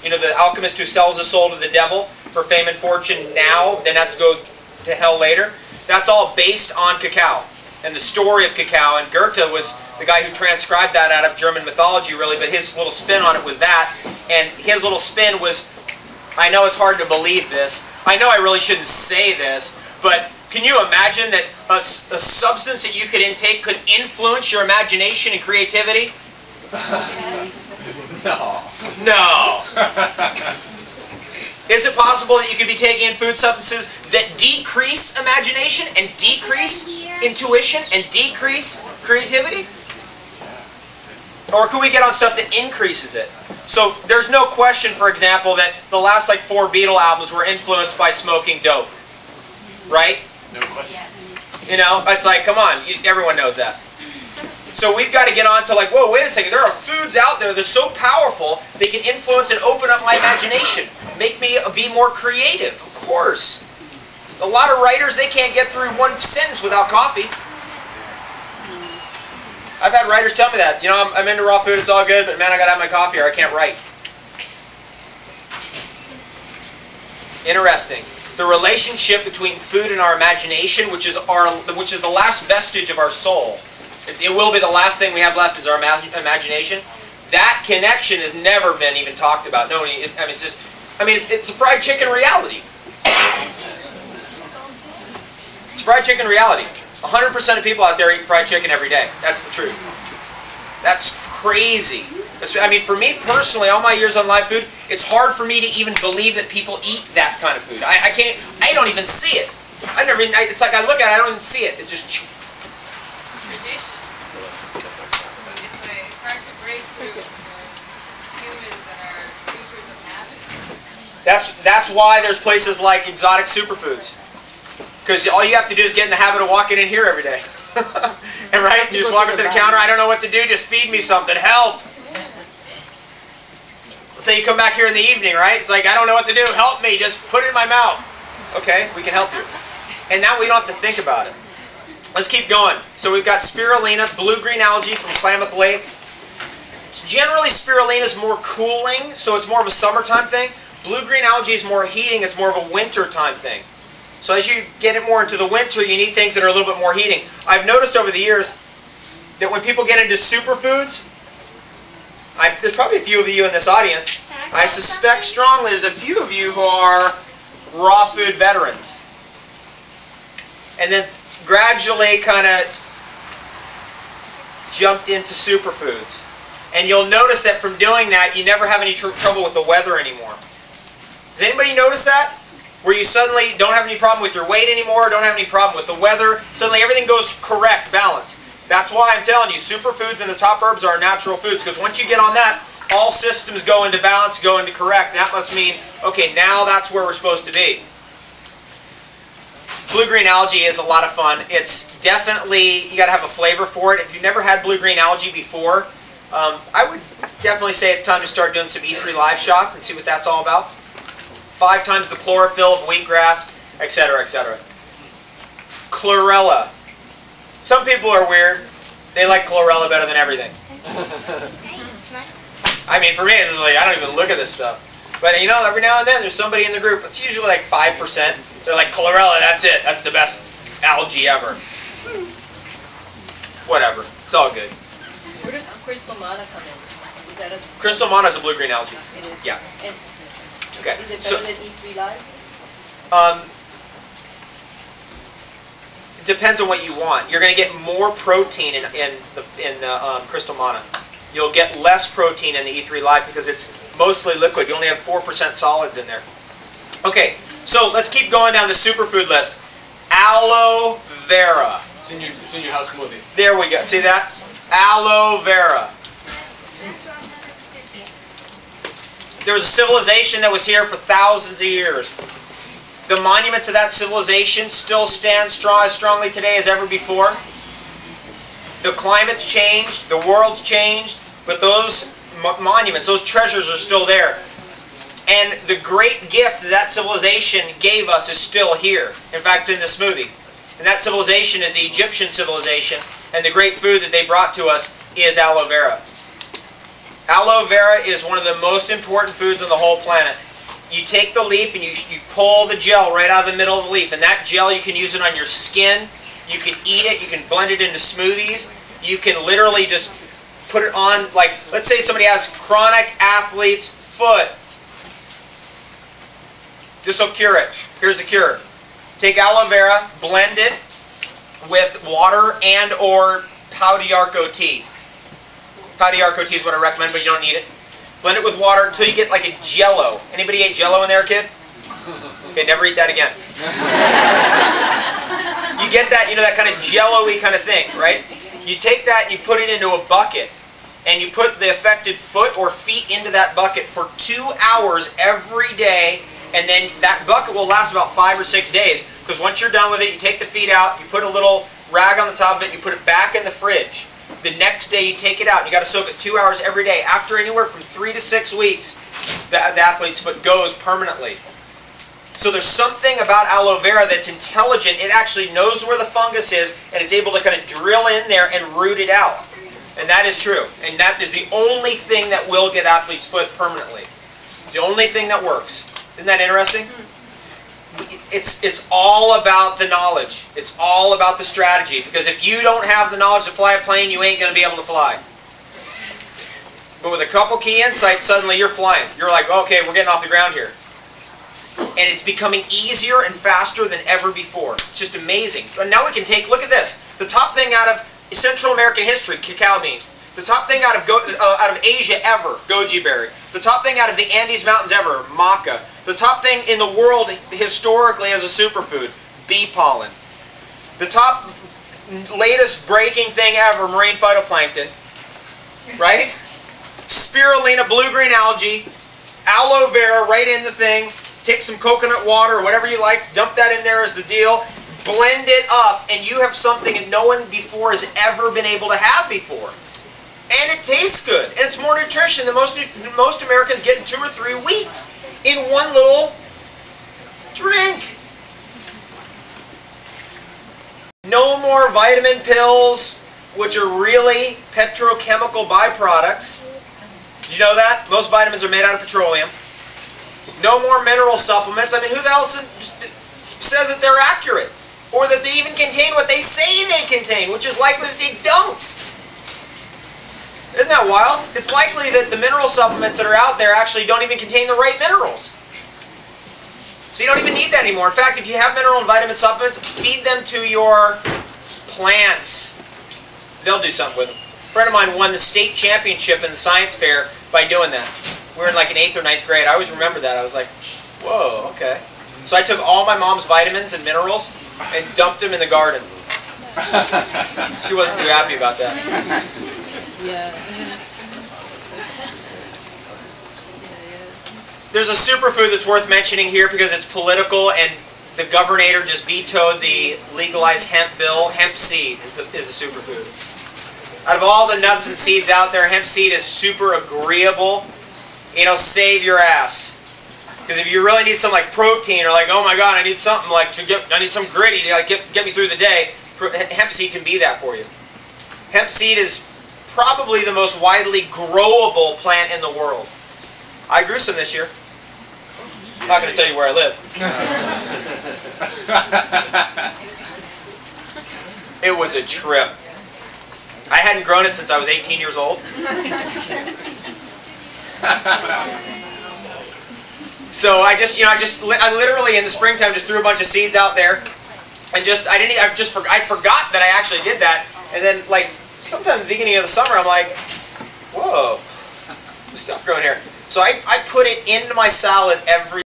You know, the alchemist who sells his soul to the devil for fame and fortune now, then has to go to hell later. That's all based on cacao and the story of cacao. And Goethe was the guy who transcribed that out of German mythology, really, but his little spin on it was that. And his little spin was, I know it's hard to believe this, I know I really shouldn't say this, but can you imagine that a substance that you could intake could influence your imagination and creativity? No. No. Is it possible that you could be taking in food substances that decrease imagination and decrease intuition and decrease creativity? Or could we get on stuff that increases it? So there's no question, for example, that the last like 4 Beatle albums were influenced by smoking dope. Right? No question. You know, it's like, come on, everyone knows that. So we've got to get on to like, whoa, wait a second, there are foods out there that are so powerful, they can influence and open up my imagination. Make me be more creative, of course. A lot of writers, they can't get through one sentence without coffee. I've had writers tell me that. You know, I'm into raw food, it's all good, but man, I got to have my coffee or I can't write. Interesting. The relationship between food and our imagination, which is the last vestige of our soul. It will be the last thing we have left is our imagination. That connection has never been even talked about. No, it's a fried chicken reality. It's fried chicken reality. 100% of people out there eat fried chicken every day. That's the truth. That's crazy. I mean, for me personally, all my years on live food, it's hard for me to even believe that people eat that kind of food. I don't even see it. It's like I look at it, I don't even see it. It just... Tradition. It's hard to break through humans that are creatures of habit. That's why there's places like exotic superfoods. Because all you have to do is get in the habit of walking in here every day. And right? You just walk up to the counter, I don't know what to do, just feed me something, help! Let's say you come back here in the evening, right? It's like, I don't know what to do, help me, just put it in my mouth. Okay, we can help you. And now we don't have to think about it. Let's keep going. So we've got spirulina, blue-green algae from Klamath Lake. Generally, spirulina is more cooling, so it's more of a summertime thing. Blue-green algae is more heating, it's more of a wintertime thing. So as you get it more into the winter, you need things that are a little bit more heating. I've noticed over the years that when people get into superfoods, there's probably a few of you in this audience, I suspect strongly there's a few of you who are raw food veterans. And then gradually kind of jumped into superfoods. And you'll notice that from doing that, you never have any trouble with the weather anymore. Does anybody notice that? Where you suddenly don't have any problem with your weight anymore, don't have any problem with the weather, suddenly everything goes correct, balance. That's why I'm telling you, superfoods and the top herbs are natural foods, because once you get on that, all systems go into balance, go into correct. That must mean, okay, now that's where we're supposed to be. Blue-green algae is a lot of fun. It's definitely, you got to have a flavor for it. If you've never had blue-green algae before, I would definitely say it's time to start doing some E3 live shots and see what that's all about. 5 times the chlorophyll of wheatgrass, etc., etc. Chlorella. Some people are weird. They like chlorella better than everything. I mean, for me, it's like, I don't even look at this stuff. But you know, every now and then, there's somebody in the group, it's usually like 5%. They're like, chlorella, that's it. That's the best algae ever. Whatever. It's all good. Where does crystal mana come in? Is that a... Crystal mana is a blue-green algae. It is? Yeah. And okay. Is it better than E3 Live? It depends on what you want. You're going to get more protein in the crystal mana. You'll get less protein in the E3 Live because it's mostly liquid. You only have 4% solids in there. Okay, so let's keep going down the superfood list. Aloe vera. It's in your house smoothie. There we go. See that? Aloe vera. There was a civilization that was here for thousands of years. The monuments of that civilization still stand as strongly today as ever before. The climate's changed, the world's changed, but those monuments, those treasures are still there. And the great gift that civilization gave us is still here. In fact, it's in the smoothie. And that civilization is the Egyptian civilization, and the great food that they brought to us is aloe vera. Aloe vera is one of the most important foods on the whole planet. You take the leaf and you pull the gel right out of the middle of the leaf, and that gel, you can use it on your skin, you can eat it, you can blend it into smoothies, you can literally just put it on, like, let's say somebody has chronic athlete's foot. This will cure it. Here's the cure. Take aloe vera, blend it with water and or pau d'arco tea. Pau d'arco tea is what I recommend, but you don't need it. Blend it with water until you get like a jello. Anybody ate jello in there, kid? Okay, never eat that again. You get that, you know, that kind of jello-y kind of thing, right? You take that and you put it into a bucket, and you put the affected foot or feet into that bucket for 2 hours every day, and then that bucket will last about 5 or 6 days, because once you're done with it, you take the feet out, you put a little rag on the top of it, and you put it back in the fridge. The next day you take it out, and you got to soak it 2 hours every day. After anywhere from 3 to 6 weeks, the athlete's foot goes permanently. So there's something about aloe vera that's intelligent. It actually knows where the fungus is, and it's able to kind of drill in there and root it out. And that is true. And that is the only thing that will get athlete's foot permanently. It's the only thing that works. Isn't that interesting? It's all about the knowledge. It's all about the strategy. Because if you don't have the knowledge to fly a plane, you ain't going to be able to fly. But with a couple key insights, suddenly you're flying. You're like, okay, we're getting off the ground here. And it's becoming easier and faster than ever before. It's just amazing. And now we can take, look at this. The top thing out of Central American history, cacao bean. The top thing out of Asia ever, goji berry. The top thing out of the Andes Mountains ever, maca. The top thing in the world historically as a superfood, bee pollen. The top latest breaking thing ever, marine phytoplankton. Right? Spirulina, blue-green algae, aloe vera right in the thing. Take some coconut water or whatever you like, dump that in there as the deal, blend it up, and you have something that no one before has ever been able to have before. And it tastes good, and it's more nutrition than most Americans get in 2 or 3 weeks in one little drink. No more vitamin pills, which are really petrochemical byproducts. Did you know that? Most vitamins are made out of petroleum. No more mineral supplements. I mean, who the hell says that they're accurate? Or that they even contain what they say they contain, which is likely that they don't. Isn't that wild? It's likely that the mineral supplements that are out there actually don't even contain the right minerals. So you don't even need that anymore. In fact, if you have mineral and vitamin supplements, feed them to your plants. They'll do something with them. A friend of mine won the state championship in the science fair by doing that. We were in like an 8th or 9th grade. I always remember that. I was like, whoa, okay. So I took all my mom's vitamins and minerals and dumped them in the garden. She wasn't too happy about that. Yeah. There's a superfood that's worth mentioning here because it's political, and the governor just vetoed the legalized hemp bill. Hemp seed is a superfood. Out of all the nuts and seeds out there, hemp seed is super agreeable. It'll save your ass. Because if you really need some like protein, or like, oh my god, I need something like I need some gritty to like get me through the day, hemp seed can be that for you. Hemp seed is probably the most widely growable plant in the world. I grew some this year. I'm not going to tell you where I live. It was a trip. I hadn't grown it since I was 18 years old. So I literally in the springtime just threw a bunch of seeds out there, and I forgot that I actually did that, and then like sometime at the beginning of the summer I'm like, whoa, some stuff growing here. So I put it into my salad every